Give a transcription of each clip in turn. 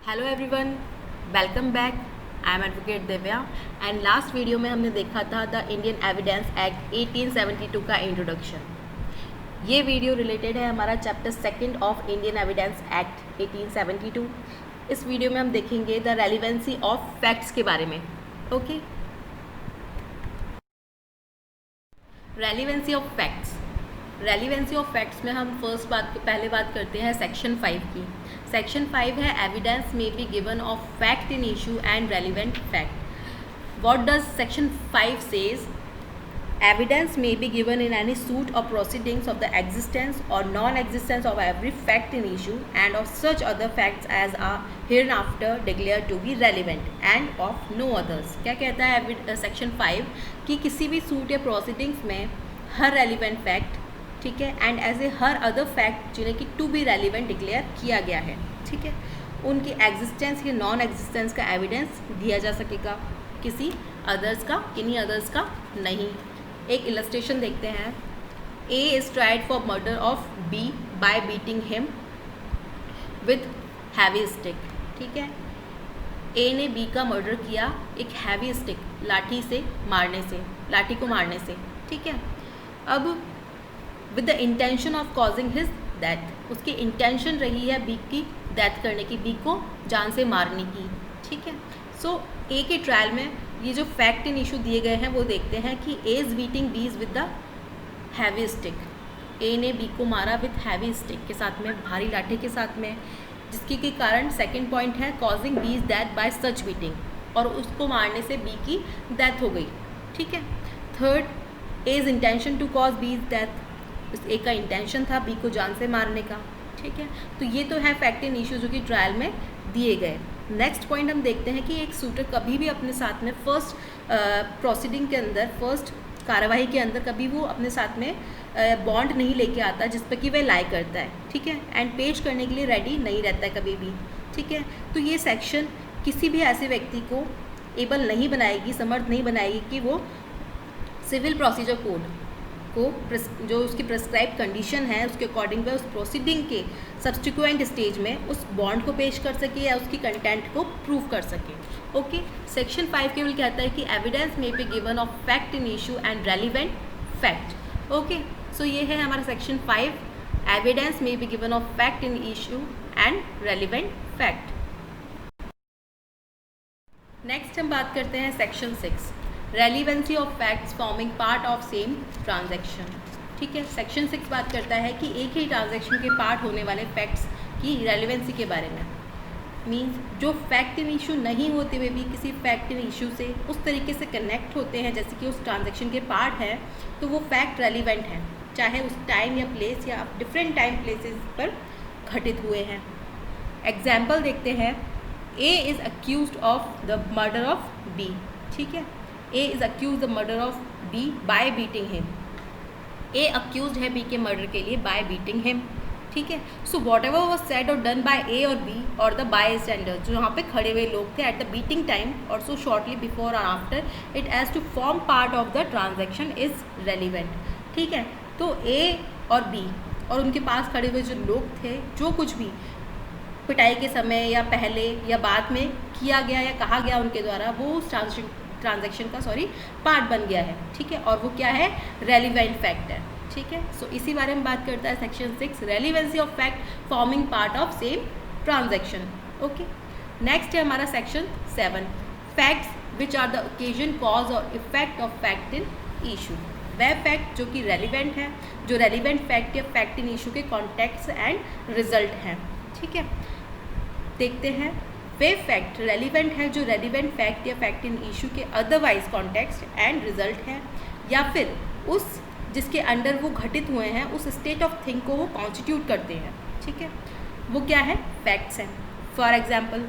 Hello everyone, welcome back. I am advocate Divya and last video में हमने देखा था द इंडियन एविडेंस एक्ट 1872 का इंट्रोडक्शन। ये वीडियो रिलेटेड है हमारा chapter second of Indian evidence act 1872। इस वीडियो में हम देखेंगे द रेलिवेंसी ऑफ फैक्ट्स के बारे में। Okay, relevancy of facts. Relevancy of facts में हम पहले बात करते हैं सेक्शन 5 की। सेक्शन 5 है evidence may be given of fact in issue and relevant fact. What does section 5 says? Evidence may be given in any suit or proceedings of the existence or non-existence of every fact in issue and of such other facts as are hereinafter declared to be relevant and of no others। क्या कहता है section 5 कि किसी भी suit या proceedings में हर relevant fact, ठीक है, and as a her other fact जिन्हें कि टू बी रेलिवेंट डिक्लेयर किया गया है, ठीक है, उनकी एग्जिस्टेंस या नॉन एग्जिस्टेंस का एविडेंस दिया जा सकेगा, किसी अदर्स का, किन्हीं अदर्स का नहीं। एक इलस्ट्रेशन देखते हैं। A is tried for murder of B by beating him with heavy stick. ठीक है, ए ने बी का मर्डर किया एक हैवी स्टिक, लाठी से मारने से, लाठी को मारने से। ठीक है, अब with the intention of causing his death, उसकी इंटेंशन रही है बी की डेथ करने की, बी को जान से मारने की। ठीक है, सो ए के ट्रायल में ये जो फैक्ट इन इशू दिए गए हैं वो देखते हैं कि A is beating B is with the heavy stick. A ने बी को मारा विथ हैवी स्टिक के साथ में, भारी लाठी के साथ में, जिसकी के कारण सेकंड पॉइंट है causing B is death by such beating, और उसको मारने से बी की डेथ हो गई। ठीक है, third A is intention to cause B is death, उस ए का इंटेंशन था बी को जान से मारने का। ठीक है, तो ये तो है फैक्ट इन इशू जो कि ट्रायल में दिए गए। नेक्स्ट पॉइंट हम देखते हैं कि एक शूटर कभी भी अपने साथ में फर्स्ट प्रोसीडिंग के अंदर, फर्स्ट कार्यवाही के अंदर कभी वो अपने साथ में बॉन्ड नहीं लेके आता जिस पर कि वह लाई करता है। ठीक है, एंड पेश करने के लिए रेडी नहीं रहता है कभी भी। ठीक है, तो ये सेक्शन किसी भी ऐसे व्यक्ति को एबल नहीं बनाएगी, समर्थ नहीं बनाएगी कि वो सिविल प्रोसीजर कोड को, जो उसकी प्रिस्क्राइब कंडीशन है उसके अकॉर्डिंग वह उस प्रोसीडिंग के सब्सिक्वेंट स्टेज में उस बॉन्ड को पेश कर सके या उसकी कंटेंट को प्रूव कर सके। ओके, सेक्शन 5 केवल कहता है कि evidence may be given of fact in issue and relevant fact. Okay, so ये है हमारा section 5, evidence may be given of fact in issue and relevant fact. Next हम बात करते हैं section 6, relevancy of facts forming part of same transaction. ठीक है, section 6 बात करता है कि एक ही ट्रांजैक्शन के पार्ट होने वाले फैक्ट्स की रेलिवेंसी के बारे में। मींस जो फैक्ट इन इशू नहीं होते हुए भी किसी फैक्ट इन इशू से उस तरीके से कनेक्ट होते हैं जैसे कि उस ट्रांजैक्शन के पार्ट है, तो वो फैक्ट रेलिवेंट है, चाहे उस टाइम या प्लेस या डिफरेंट टाइम प्लेसेस पर घटित हुए हैं। एग्जाम्पल देखते हैं। A is accused of the murder of B. ठीक है, A is accused the murder of B by beating him। A accused है B के मर्डर के लिए by beating him। ठीक है, so whatever was said or done by A or B or the bystanders, जो यहाँ पे खड़े हुए लोग थे at the beating time or so shortly before or after it as to form part of the transaction is relevant। ठीक है, तो A और B और उनके पास खड़े हुए जो लोग थे, जो कुछ भी पिटाई के समय या पहले या बाद में किया गया या कहा गया उनके द्वारा, वो उस ट्रांजैक्शन का पार्ट बन गया है। ठीक है, और वो क्या है? रेलिवेंट फैक्ट है। ठीक है, सो इसी बारे में बात करता है section 6, relevancy of fact forming part of same transaction. Okay, next है हमारा section 7, facts which are the occasion, cause और effect of fact in issue. वह फैक्ट जो कि रेलिवेंट है, जो रेलिवेंट फैक्ट या फैक्ट इन इशू के कॉन्टेक्स्ट एंड रिजल्ट हैं। ठीक है, देखते हैं। वे फैक्ट रेलिवेंट है जो रेलिवेंट फैक्ट या फैक्ट इन इशू के अदरवाइज कॉन्टेक्स्ट एंड रिजल्ट है, या फिर उस जिसके अंडर वो घटित हुए हैं उस स्टेट ऑफ थिंग को वो कॉन्स्टिट्यूट करते हैं। ठीक है, वो क्या है? फैक्ट्स हैं। फॉर एग्जाम्पल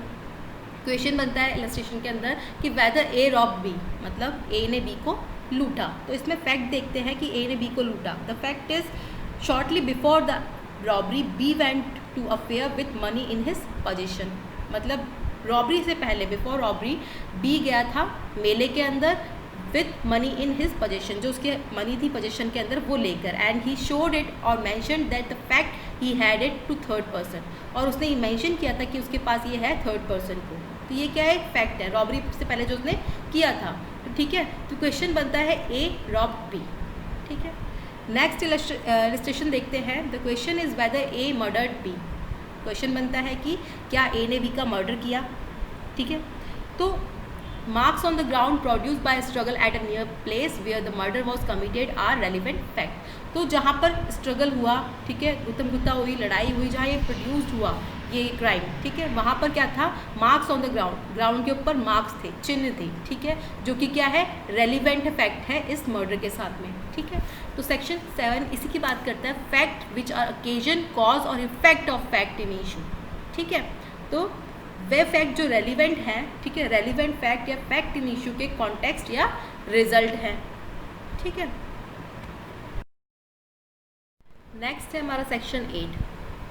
क्वेश्चन बनता है इलस्ट्रेशन के अंदर कि वेदर ए रॉब बी, मतलब ए ने बी को लूटा। तो इसमें फैक्ट देखते हैं कि ए ने बी को लूटा। The fact is shortly before the robbery B went to a fair with money in his position. मतलब रॉबरी से पहले, बिफोर रॉबरी, बी गया था मेले के अंदर with money in his possession, जो उसके मनी थी पोजेशन के अंदर वो लेकर, एंड ही शोड इट और mention that the fact he had it to third person, और उसने ये मैंशन किया था कि उसके पास ये है थर्ड पर्सन को। तो ये क्या है, फैक्ट है, रॉबरी से पहले जो उसने किया था। तो ठीक है, तो क्वेश्चन बनता है ए रॉब बी। ठीक है, नेक्स्ट इलस्ट्रेशन देखते हैं। The question is whether A murdered B. Question बनता है कि क्या ए ने बी का मर्डर किया। ठीक है, तो marks on the ground produce by struggle at a near place where the murder was committed are relevant fact. तो जहाँ पर स्ट्रगल हुआ, ठीक है, गुत्तम गुत्ता हुई, लड़ाई हुई, जहाँ ये प्रोड्यूस्ड हुआ ये क्राइम, ठीक है, वहाँ पर क्या था, marks on the ground, ground के ऊपर मार्क्स थे, चिन्ह थे। ठीक है, जो कि क्या है, रेलिवेंट फैक्ट है इस मर्डर के साथ में। ठीक है, तो सेक्शन 7 इसी की बात करता है, fact which are occasion, cause और effect of fact in issue. ठीक है, तो वे फैक्ट जो रेलिवेंट हैं, ठीक है, रेलिवेंट फैक्ट या फैक्ट इन इशू के कॉन्टेक्स्ट या रिजल्ट हैं। ठीक है, नेक्स्ट है हमारा section 8,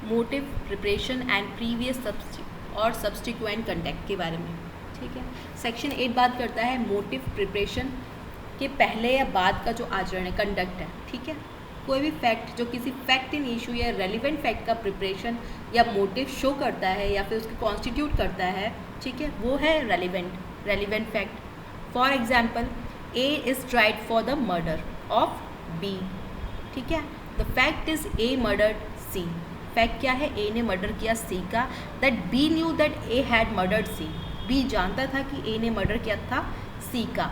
motive, preparation and previous और सब्सटिक्वेंट कंडक्ट के बारे में। ठीक है, सेक्शन 8 बात करता है मोटिव, प्रिपरेशन के पहले या बाद का जो आचरण है, कंडक्ट है। ठीक है, कोई भी फैक्ट जो किसी फैक्ट इन इशू या रेलिवेंट फैक्ट का प्रिपरेशन या मोटिव शो करता है या फिर उसको कॉन्स्टिट्यूट करता है, ठीक है, वो है relevant fact. For example, A is tried for the murder of B. ठीक है, the fact is A murdered C. फैक्ट क्या है, ए ने मर्डर किया सी का। That B knew that A had murdered C. B जानता था कि ए ने मर्डर किया था सी का।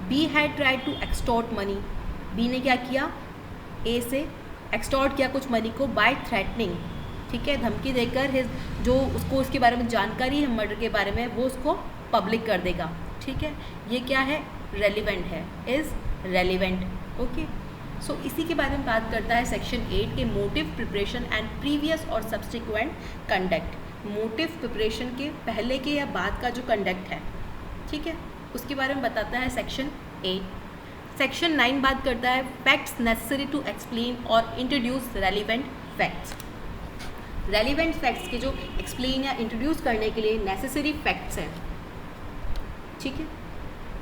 B had tried to extort money. B ने क्या किया, ए से एक्सटॉर्ट किया कुछ मनी को बाय थ्रेटनिंग। ठीक है, धमकी देकर हिज जो उसको उसके बारे में जानकारी है मर्डर के बारे में, वो उसको पब्लिक कर देगा। ठीक है, ये क्या है, रेलिवेंट है, इज़ रेलिवेंट। ओके, सो इसी के बारे में बात करता है सेक्शन 8 के मोटिव, प्रिपरेशन एंड प्रीवियस और सब्सटिक्वेंट कंडक्ट। मोटिव, प्रिपरेशन के पहले के या बाद का जो कंडक्ट है, ठीक है, उसके बारे में बताता है सेक्शन 8। सेक्शन 9 बात करता है फैक्ट्स नेसेसरी टू एक्सप्लेन और introduce relevant facts. Relevant facts के जो एक्सप्लेन या इंट्रोड्यूस करने के लिए नेसेसरी फैक्ट्स हैं, ठीक है,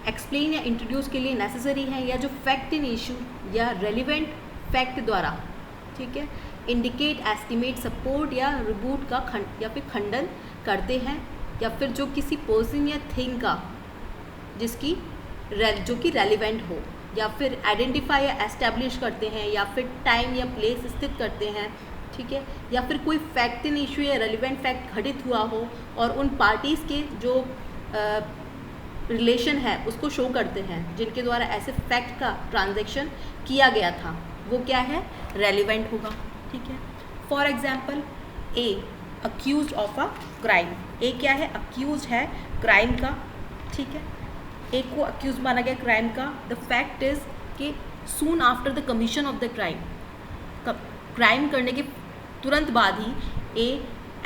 एक्सप्लेन या इंट्रोड्यूस के लिए नेसेसरी है, या जो फैक्ट इन इशू या रेलिवेंट फैक्ट द्वारा, ठीक है, इंडिकेट, एस्टिमेट, सपोर्ट या रिबूट का या फिर खंडन करते हैं, या फिर जो किसी पर्सन या थिंग का जिसकी जो कि रेलिवेंट हो, या फिर आइडेंटिफाई या एस्टैब्लिश करते हैं, या फिर टाइम या प्लेस स्थित करते हैं। ठीक है, या फिर कोई फैक्ट इन इशू या रेलिवेंट फैक्ट घटित हुआ हो और उन पार्टीज़ के जो रिलेशन है उसको शो करते हैं जिनके द्वारा ऐसे फैक्ट का ट्रांजैक्शन किया गया था, वो क्या है, रेलिवेंट होगा। ठीक है, for example, A accuse of a crime. A क्या है, अक्यूज है क्राइम का। ठीक है, ए को अक्यूज माना गया क्राइम का। द फैक्ट इज कि soon after the commission of the crime, crime करने के तुरंत बाद ही ए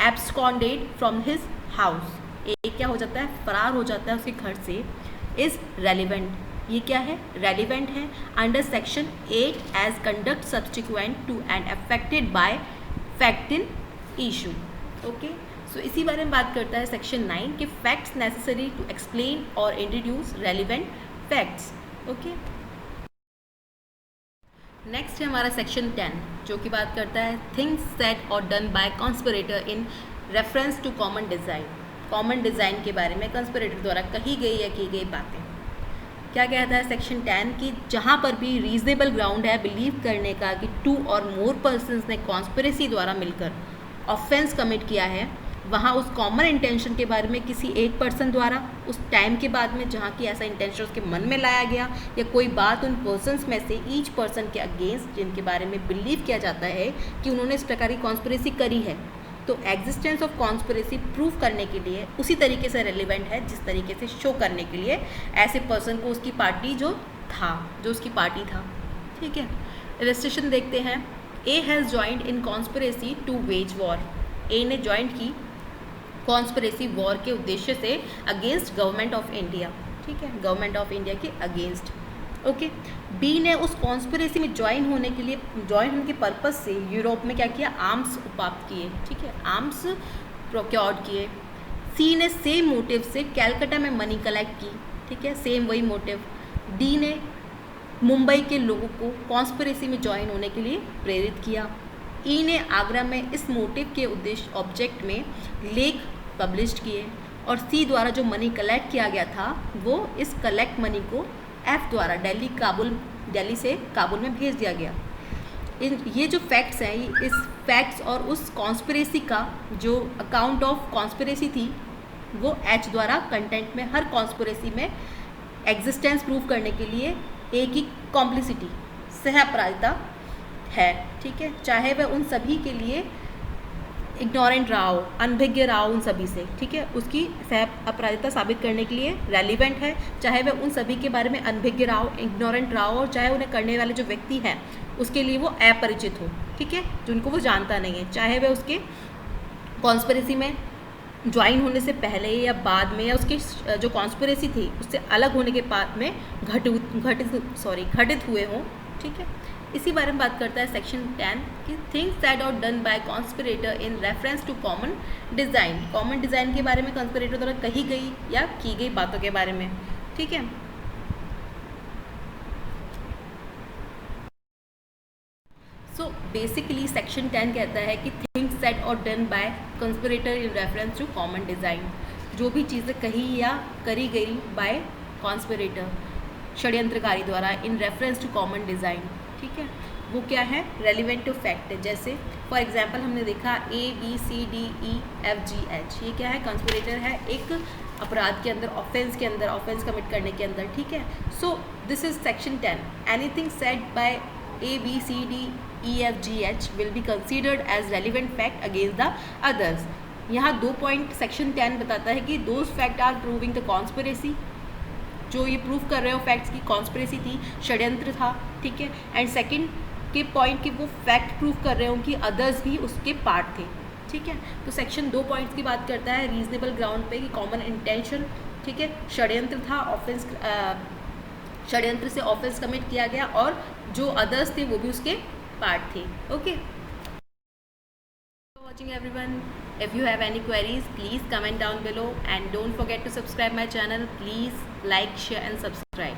एब्सकॉन्डेड फ्रॉम हिज हाउस, ए क्या हो जाता है, फरार हो जाता है उसके घर से, इज़ रेलिवेंट। ये क्या है, रेलिवेंट है under section 8 as conduct subsequent to and affected by fact in issue. Okay, so इसी बारे में बात करता है सेक्शन 9 कि फैक्ट्स नेसेसरी टू एक्सप्लेन और introduce relevant facts. Okay, next है हमारा सेक्शन 10 जो कि बात करता है थिंग्स सेड और done by conspirator in reference to common design. Common design के बारे में कॉन्स्पिरेटर द्वारा कही गई या की गई बातें। क्या कहता है सेक्शन 10 कि जहाँ पर भी रीजनेबल ग्राउंड है बिलीव करने का कि 2 और मोर पर्सन्स ने कॉन्स्पिरेसी द्वारा मिलकर ऑफेंस कमिट किया है, वहाँ उस कॉमन इंटेंशन के बारे में किसी एक पर्सन द्वारा उस टाइम के बाद में जहाँ की ऐसा इंटेंशन उसके मन में लाया गया, या कोई बात उन पर्सन्स में से ईच पर्सन के अगेंस्ट जिनके बारे में बिलीव किया जाता है कि उन्होंने इस प्रकार की कॉन्स्पिरेसी करी है, तो एग्जिस्टेंस ऑफ कॉन्स्पिरेसी प्रूव करने के लिए उसी तरीके से रेलिवेंट है जिस तरीके से शो करने के लिए ऐसे पर्सन को उसकी पार्टी जो उसकी पार्टी था। ठीक है, इलस्ट्रेशन देखते हैं। A has joined in conspiracy to wage war. A ने ज्वाइंट की कॉन्स्पिरेसी वॉर के उद्देश्य से अगेंस्ट गवर्नमेंट ऑफ इंडिया। ठीक है, गवर्नमेंट ऑफ इंडिया के अगेंस्ट। ओके, बी ने उस कॉन्स्पिरेसी में ज्वाइन होने के पर्पस से यूरोप में क्या किया, आर्म्स उत्पाद किए। ठीक है, आर्म्स प्रोक्योर्ड किए। सी ने सेम मोटिव से कैलकाटा में मनी कलेक्ट की। ठीक है, सेम वही मोटिव डी ने मुंबई के लोगों को कॉन्स्पिरेसी में ज्वाइन होने के लिए प्रेरित किया। ई ने आगरा में इस मोटिव के उद्देश्य ऑब्जेक्ट में लेख पब्लिश किए। और सी द्वारा जो मनी कलेक्ट किया गया था वो इस कलेक्ट मनी को एफ द्वारा दिल्ली से काबुल में भेज दिया गया। ये जो फैक्ट्स हैं, इस फैक्ट्स और उस कॉन्स्पिरेसी का जो अकाउंट ऑफ कॉन्स्पिरेसी थी वो एच द्वारा कंटेंट में हर कॉन्स्पिरेसी में एग्जिस्टेंस प्रूव करने के लिए एक ही कॉम्प्लिसिटी सह अपराधिता है, ठीक है, चाहे वह उन सभी के लिए इग्नोरेंट रहा हो, अनभिज्ञ रहा हो उन सभी से, ठीक है, उसकी सह अपराधिता साबित करने के लिए रेलिवेंट है, चाहे वह उन सभी के बारे में अनभिज्ञ रहा हो, इग्नोरेंट रहा हो, और चाहे उन्हें करने वाले जो व्यक्ति हैं उसके लिए वो अपरिचित हो, ठीक है, जिनको वो जानता नहीं है, चाहे वह उसके कॉन्स्पिरेसी में ज्वाइन होने से पहले या बाद में या उसकी जो कॉन्स्पिरेसी थी उससे अलग होने के बाद में घटित हुए हों, ठीक है। इसी बारे में बात करता है सेक्शन 10 कि थिंग्स सेड और done by conspirator in reference to common design. Common design के बारे में कॉन्स्पिरेटर द्वारा कही गई या की गई बातों के बारे में, ठीक है। सो बेसिकली सेक्शन 10 कहता है कि थिंग्स सेड और done by conspirator in reference to common design, जो भी चीज़ें कही या करी गई बाय कॉन्स्पिरेटर षड्यंत्रकारी द्वारा in reference to common design, ठीक है, वो क्या है, रेलिवेंट टू फैक्ट है। जैसे फॉर एग्जांपल हमने देखा ABCDEFGH, ये क्या है, कॉन्स्पिरेटर है एक अपराध के अंदर, ऑफेंस कमिट करने के अंदर, ठीक है। So this is section 10, anything said by ABCDEFGH will be considered as relevant fact against the others. यहाँ 2 पॉइंट सेक्शन 10 बताता है कि those fact are proving the conspiracy, जो ये प्रूव कर रहे हो फैक्ट्स की कॉन्स्पिरेसी थी, षड्यंत्र था, ठीक है। एंड सेकंड के पॉइंट कि वो फैक्ट प्रूव कर रहे हो कि अदर्स भी उसके पार्ट थे, ठीक है। तो सेक्शन 2 पॉइंट्स की बात करता है रीजनेबल ग्राउंड पे कि कॉमन इंटेंशन, ठीक है, षड्यंत्र था, षड्यंत्र से ऑफेंस कमिट किया गया और जो अदर्स थे वो भी उसके पार्ट थे, okay. Watching everyone, if you have any queries please comment down below and don't forget to subscribe my channel. Please like, share and subscribe.